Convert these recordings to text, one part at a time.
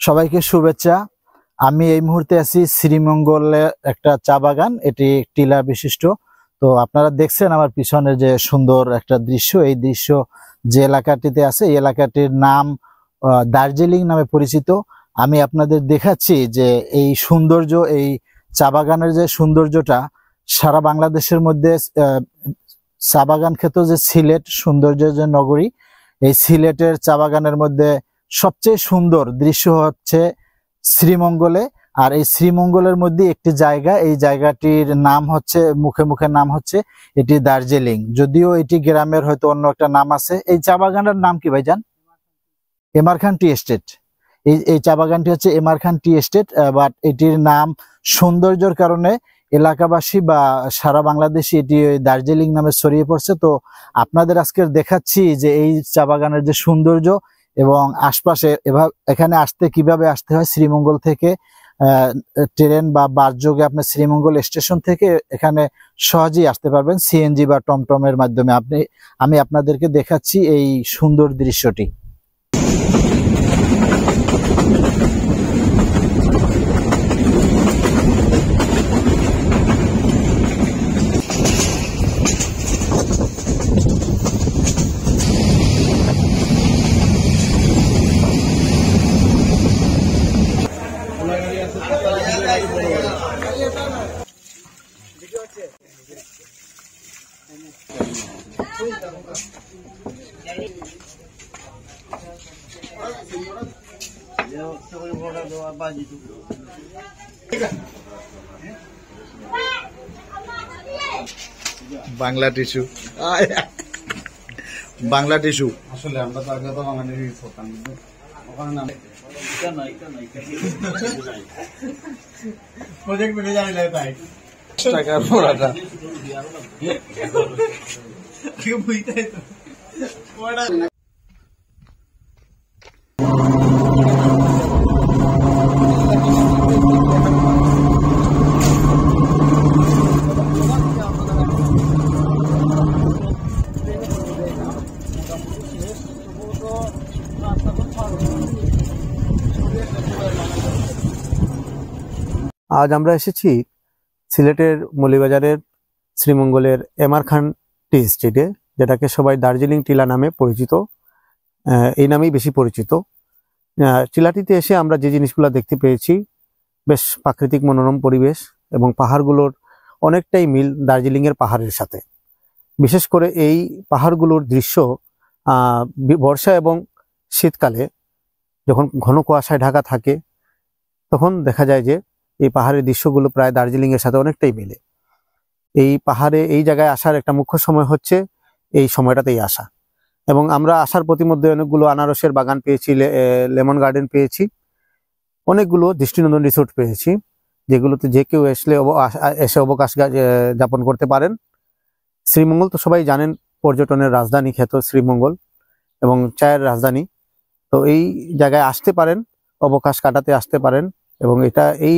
সবাইকে শুভেচ্ছা। আমি এই মুহূর্তে আছি শ্রীমঙ্গলে একটা চা বাগান, এটি টিলা বিশিষ্ট। তো আপনারা দেখছেন আমার পিছনে যে সুন্দর একটা দৃশ্য, এই দৃশ্য যে এলাকাটিতে আছে এই এলাকাটির নাম দার্জিলিং নামে পরিচিত। আমি আপনাদের দেখাচ্ছি যে এই সৌন্দর্য, এই চা বাগানের যে সৌন্দর্যটা সারা বাংলাদেশের মধ্যে চা বাগান ক্ষেত্র যে সিলেট সৌন্দর্যের যে নগরী, এই সিলেটের চা বাগানের মধ্যে সবচেয়ে সুন্দর দৃশ্য হচ্ছে শ্রীমঙ্গলে। আর এই শ্রীমঙ্গলের মধ্যে একটি জায়গা, এই জায়গাটির নাম হচ্ছে, মুখে মুখে নাম হচ্ছে এটি দার্জিলিং, যদিও এটি গ্রামের হয়তো অন্য একটা নাম আছে। এই চা বাগানের নাম কি ভাইজান? এমারখান টি এস্টেট। এই চা বাগানটি হচ্ছে এমারখান টি এস্টেট, বাট এটির নাম সৌন্দর্যের কারণে এলাকাবাসী বা সারা বাংলাদেশে এটি দার্জিলিং নামে ছড়িয়ে পড়ছে। তো আপনাদের আজকে দেখাচ্ছি যে এই চা বাগানের যে সৌন্দর্য এবং আশপাশে এখানে আসতে কিভাবে আসতে হয়। শ্রীমঙ্গল থেকে ট্রেন বা বাস যোগে আপনি শ্রীমঙ্গল স্টেশন থেকে এখানে সহজেই আসতে পারবেন সিএনজি বা টমটমের মাধ্যমে। আমি আপনাদেরকে দেখাচ্ছি এই সুন্দর দৃশ্যটি। বাংলা টিস্যু, বাংলা টিস্যু আসলে আমরা তো আগে তো বাঙালি করতাম, ওখানে নাম প্রজেক্ট মিলে জানি তাই টাকার পড়াটা বুঝতে তো আজ আমরা এসেছি সিলেটের মৌলভীবাজারের শ্রীমঙ্গলের এমারখান টি এস্টেটে, যেটাকে সবাই দার্জিলিং টিলা নামে পরিচিত, এই নামেই বেশি পরিচিত। টিলাটিতে এসে আমরা যে জিনিসগুলো দেখতে পেয়েছি, বেশ প্রাকৃতিক মনোরম পরিবেশ এবং পাহাড়গুলোর অনেকটাই মিল দার্জিলিংয়ের পাহাড়ের সাথে। বিশেষ করে এই পাহাড়গুলোর দৃশ্য বর্ষা এবং শীতকালে যখন ঘন কুয়াশায় ঢাকা থাকে তখন দেখা যায় যে এই পাহাড়ের দৃশ্যগুলো প্রায় দার্জিলিং এর সাথে অনেকটাই মিলে। এই পাহাড়ে এই জায়গায় আসার একটা মুখ্য সময় হচ্ছে এই সময়টাতেই আসা, এবং আমরা আসার প্রতিমধ্যে অনেকগুলো আনারসের বাগান পেয়েছি, লেমন গার্ডেন পেয়েছি, অনেকগুলো দৃষ্টিনন্দন রিসোর্ট পেয়েছি, যেগুলোতে যে কেউ এসে অবকাশ যাপন করতে পারেন। শ্রীমঙ্গল তো সবাই জানেন পর্যটনের রাজধানী খ্যাত শ্রীমঙ্গল এবং চায়ের রাজধানী। তো এই জায়গায় আসতে পারেন, অবকাশ কাটাতে আসতে পারেন, এবং এটা এই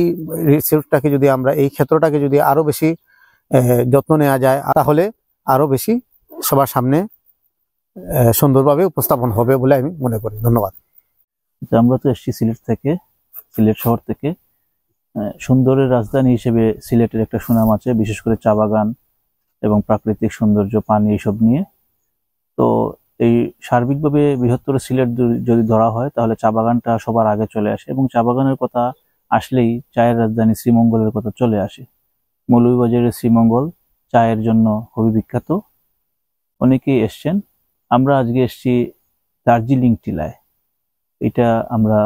রিসোর্টটাকে যদি আমরা, এই ক্ষেত্রটাকে যদি আরো বেশি যত্ন নেওয়া যায় তাহলে আরো বেশি সবার সামনে সুন্দরভাবে উপস্থাপন হবে বলে আমি মনে করি। ধন্যবাদ। আমরা তো এসেছি সিলেট থেকে, সিলেট শহর থেকে। সুন্দরের রাজধানী হিসেবে সিলেটের একটা সুনাম আছে, বিশেষ করে চা বাগান এবং প্রাকৃতিক সৌন্দর্য, পানি, এইসব নিয়ে। তো এই সার্বিকভাবে বৃহত্তর সিলেট যদি ধরা হয় তাহলে চা বাগানটা সবার আগে চলে আসে, এবং চা বাগানের কথা আসলেই চায়ের রাজধানী শ্রীমঙ্গলের কথা চলে আসে। মৌলভীবাজারের শ্রীমঙ্গল চায়ের জন্য খুবই বিখ্যাত, অনেকেই এসছেন। আমরা আজকে এসছি দার্জিলিং টিলায়। এটা আমরা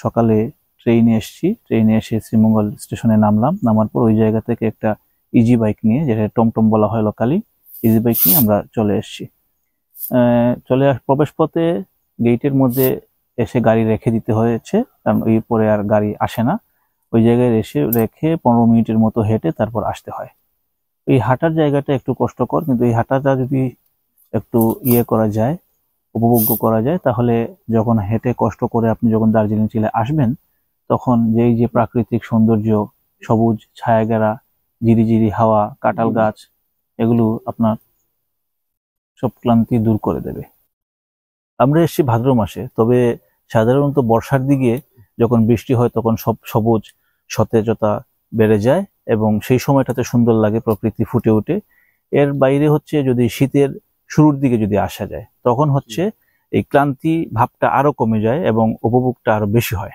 সকালে ট্রেনে এসছি, ট্রেনে এসে শ্রীমঙ্গল স্টেশনে নামলাম। নামার পর ওই জায়গা থেকে একটা ইজি বাইক নিয়ে, যেটা টমটম বলা হয় লোকালি, ইজি বাইক নিয়ে আমরা চলে এসছি। প্রবেশ পথে গেটের মধ্যে এসে গাড়ি রেখে দিতে হয়েছে, কারণ ওই পরে আর গাড়ি আসে না। ওই জায়গায় এসে রেখে 15 মিনিটের মতো হেঁটে তারপর আসতে হয়। এই হাঁটার জায়গাটা একটু কষ্টকর, কিন্তু এই হাঁটাটা যদি একটু করা যায়, উপভোগ্য করা যায়, তাহলে যখন হেঁটে কষ্ট করে আপনি যখন দার্জিলিং টিলায় আসবেন তখন যে প্রাকৃতিক সৌন্দর্য, সবুজ ছায়াঘেরা ঝিরিঝিরি হাওয়া, কাঁঠাল গাছ, এগুলো আপনার সব ক্লান্তি দূর করে দেবে। আমরা এসেছি ভাদ্র মাসে, তবে সাধারণত বর্ষার দিকে যখন বৃষ্টি হয় তখন সব সবুজ সতেজতা বেড়ে যায় এবং সেই সময়টাতে সুন্দর লাগে, প্রকৃতি ফুটে ওঠে। এর বাইরে হচ্ছে যদি শীতের শুরুর দিকে যদি আসা যায় তখন হচ্ছে এই ক্লান্তি ভাবটা আরো কমে যায় এবং উপভোগটা আরো বেশি হয়।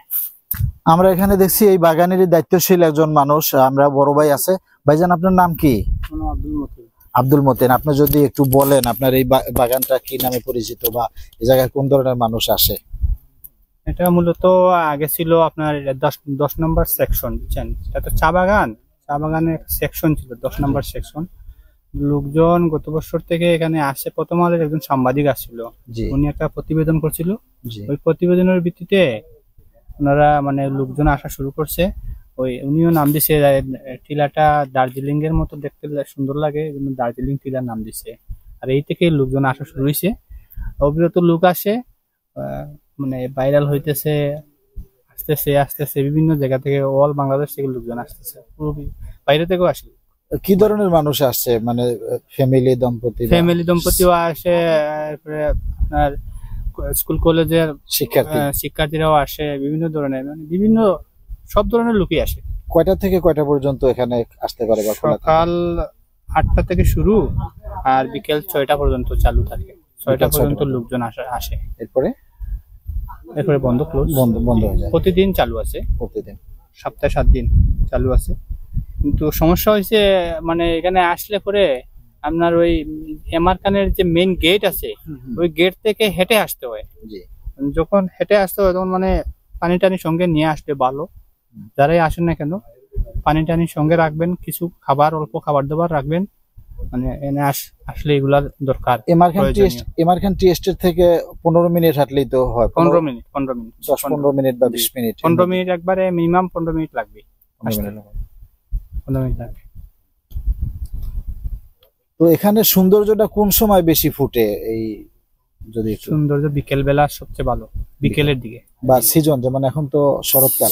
আমরা এখানে দেখছি এই বাগানেরই দায়িত্বশীল একজন মানুষ, আমরা বড় ভাই আছে। ভাইজান, আপনার নাম কি? আব্দুল মতিন। আপনি যদি একটু বলেন আপনার এই বাগানটা কি নামে পরিচিত বা এই জায়গায় কোন ধরনের মানুষ আসে? এটা মূলত আগে ছিল আপনার 10 নম্বর সেকশন, বুঝছেন? এটা তো চা বাগানের সেকশন ছিল, 10 নম্বর সেকশন। লোকজন গত বছর থেকে এখানে আসে। প্রথম আলোর একজন সাংবাদিক আসছিল, উনি একটা প্রতিবেদন করছিল। ওই প্রতিবেদনের ভিত্তিতে ওনারা মানে লোকজন আসা শুরু করছে। উনিও নাম দিছে টিলাটা দার্জিলিং এর মতো দেখতে সুন্দর লাগে, দার্জিলিং টিলার নাম দিছে। আর এই থেকে লোকজন আসা শুরু হয়েছে, অবিরত লোক আসে, মানে ভাইরাল হইতেছে, আসতেছে বিভিন্ন জায়গা থেকে, অল বাংলাদেশ থেকে লোকজন আসতেছে, বাইরে থেকেও আসে। কি ধরনের মানুষ আসছে? মানে ফ্যামিলি দম্পতিও আসে, আপনার স্কুল কলেজের শিক্ষার্থীরাও আসে, বিভিন্ন ধরনের, মানে বিভিন্ন সব ধরনের লোকই আসে। কয়টা থেকে কয়টা পর্যন্ত এখানে আসতে পারে? সকাল 8টা থেকে শুরু আর বিকেল 6টা পর্যন্ত চালু থাকে। 6টা পর্যন্ত লোকজন আসে। এরপরে বন্ধ হয়ে যায়। প্রতিদিন চালু আছে, প্রতিদিন সপ্তাহে 7 দিন চালু আছে। কিন্তু সমস্যা হয়েছে মানে এখানে আসলে পরে আপনার ওই এমআর খানের যে মেইন গেট আছে ওই গেট থেকে হেঁটে আসতে হয়। যখন হেঁটে আসতে হয় তখন মানে পানি টানি সঙ্গে নিয়ে আসলে ভালো। যারাই আসেন না কেন পানি টানি সঙ্গে রাখবেন, কিছু খাবার, অল্প খাবার দাবার রাখবেন, মানে এনে আসলে এগুলা দরকার। এমআর খান টি এস্টেট থেকে 15 মিনিট হাঁটলেই তো হয়। 15 মিনিট 10-15 মিনিট বা 20 মিনিট, 15 মিনিট একবারে মিনিমাম 15 মিনিট লাগবে। 15 মিনিট লাগবে। তো এখানে সৌন্দর্যটা কোন সময় বেশি ফুটে? এই যদি সৌন্দর্য বিকেল বেলা সবচেয়ে ভালো, বিকেলের দিকে বা সিজন, যেমন এখন তো শরৎকাল,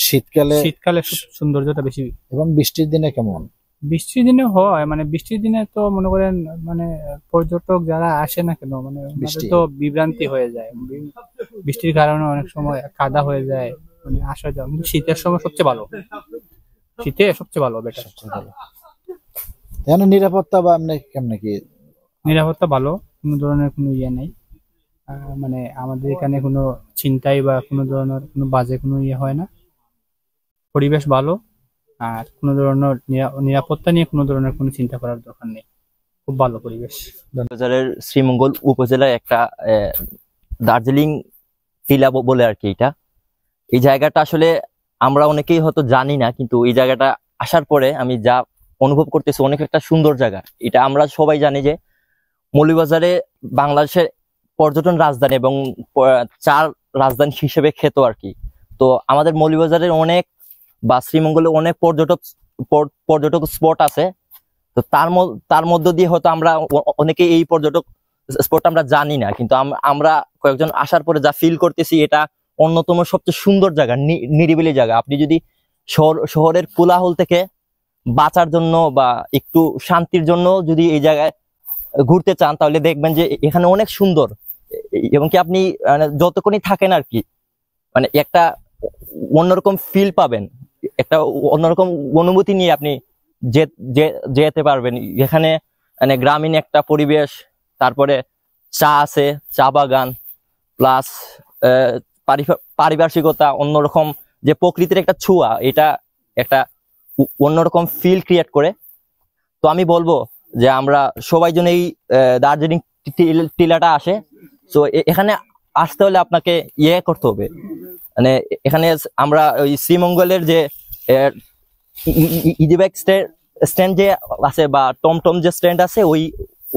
শীতকালে সৌন্দর্যটা বেশি। এবং বৃষ্টির দিনে কেমন? বৃষ্টির দিনে হয়, মানে বৃষ্টির দিনে তো মনে করেন মানে পর্যটক যারা আসে না কেন মানে তো বিভ্রান্তি হয়ে যায়, বৃষ্টির কারণে অনেক সময় কাদা হয়ে যায়, মানে আসা যাওয়া। কিন্তু শীতের সময় সবচেয়ে ভালো, শীতে সবচেয়ে ভালো, বেটার। নিরাপত্তা বা এমনি কেমন কি? নিরাপত্তা ভালো, কোনো ধরনের কোনো ইয়ে নাই, মানে আমাদের এখানে কোনো ছিনতাই বা কোনো ধরনের কোনো বাজে কোনো ইয়ে হয় না। পরিবেশ ভালো, আর কোনো ধরনের নিরাপত্তা নিয়ে কোনো ধরনের কোনো চিন্তা করার দরকার নেই, খুব ভালো পরিবেশ। বাজারের শ্রীমঙ্গল উপজেলায় একটা দার্জিলিং টিলা বলে আর কি এটা। এই জায়গাটা আসলে আমরা অনেকেই হয়তো জানি না, কিন্তু এই জায়গাটা আসার পরে আমি যা অনুভব করতেছি অনেক একটা সুন্দর জায়গা। এটা আমরা সবাই জানি যে মৌলভীবাজারে বাংলাদেশের পর্যটন রাজধানী এবং চার রাজধানী হিসেবে খ্যাত আর কি। তো আমাদের মৌলভীবাজারের অনেক বা শ্রীমঙ্গলে অনেক পর্যটক স্পট আছে। তো তার মধ্য দিয়ে হয়তো আমরা অনেকে এই পর্যটক স্পট আমরা জানি না, কিন্তু আমরা কয়েকজন আসার পরে যা ফিল করতেছি এটা অন্যতম সবচেয়ে সুন্দর জায়গা, নিরিবিলি জায়গা। আপনি যদি শহরের কোলাহল থেকে বাঁচার জন্য বা একটু শান্তির জন্য যদি এই জায়গায় ঘুরতে চান তাহলে দেখবেন যে এখানে অনেক সুন্দর, এবং কি আপনি যতক্ষণই থাকেন আর কি মানে একটা অন্যরকম ফিল পাবেন, একটা অন্যরকম অনুভূতি নিয়ে আপনি যেতে পারবেন। এখানে মানে গ্রামীণ একটা পরিবেশ, তারপরে চা আছে, চা বাগান, প্লাস পারিপার্শ্বিকতা, অন্যরকম যে প্রকৃতির একটা ছোঁয়া, এটা একটা অন্যরকম ফিল ক্রিয়েট করে। তো আমি বলবো যে আমরা সবাই যেন এই দার্জিলিং টিলাটা আসে। তো এখানে আসতে হলে আপনাকে ইয়ে করতে হবে, মানে এখানে আমরা ওই শ্রীমঙ্গলের যে ইজিবাইক স্ট্যান্ড যে আছে বা টমটম যে স্ট্যান্ড আছে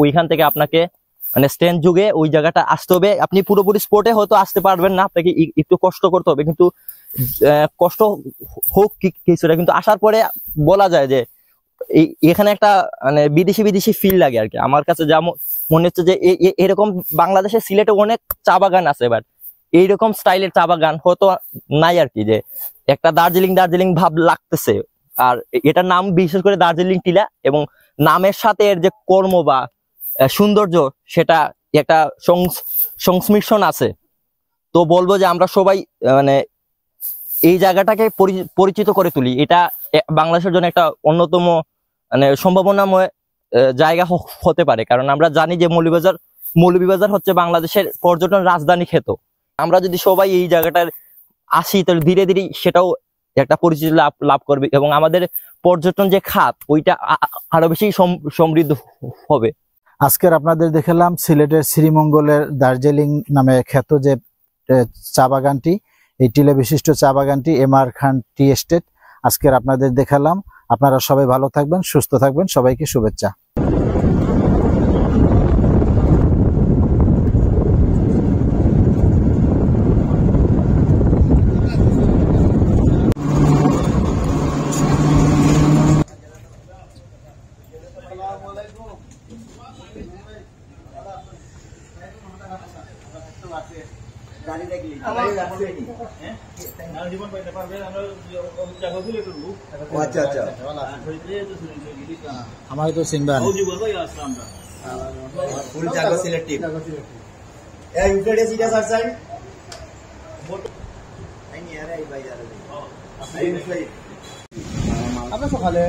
ওইখান থেকে আপনাকে মানে স্ট্যান্ড যুগে ওই জায়গাটা আসতে হবে। আপনি পুরোপুরি স্পটে হয়তো আসতে পারবেন না, আপনাকে একটু কষ্ট করতে হবে, কিন্তু কষ্ট হোক কিছুটা, কিন্তু আসার পরে বলা যায় যে এখানে একটা মানে বিদেশি ফিল লাগে আর কি। আমার কাছে যা মনে হচ্ছে যে এরকম বাংলাদেশের সিলেটে অনেক চা বাগান আছে, বাট এইরকম স্টাইলের চা বাগান হয়তো নাই আর কি, যে একটা দার্জিলিং ভাব লাগতেছে। আর এটার নাম বিশেষ করে দার্জিলিং টিলা, এবং নামের সাথে এর যে কর্ম বা সৌন্দর্য সেটা একটা সংমিশ্রণ আছে। তো বলবো যে আমরা সবাই মানে এই জায়গাটাকে পরিচিত করে তুলি। এটা বাংলাদেশের জন্য একটা অন্যতম মানে সম্ভাবনাময় জায়গা হতে পারে, কারণ আমরা জানি যে মৌলভীবাজার হচ্ছে বাংলাদেশের পর্যটন রাজধানী খ্যাত। আমরা যদি সবাই এই জায়গাটার আসি তাহলে ধীরে ধীরে সেটাও একটা পরিচিতি লাভ করবে এবং আমাদের পর্যটন যে খাত ওইটা আরো বেশি সমৃদ্ধ হবে। আজকের আপনাদের দেখালাম সিলেটের শ্রীমঙ্গলের দার্জিলিং নামে খ্যাত যে চা বাগানটি, এই টিলা বিশিষ্ট চা বাগানটি এমআর খান টি এস্টেট আজকের আপনাদের দেখালাম। আপনারা সবাই ভালো থাকবেন, সুস্থ থাকবেন, সবাইকে শুভেচ্ছা। আমার তো সিনবান ফুল জায়গা সিলেক্টিভ এই ইউকেডে সিটা স্যার সাইড এই নিয়ে আরে এই ভাই আরে আপনি সকালে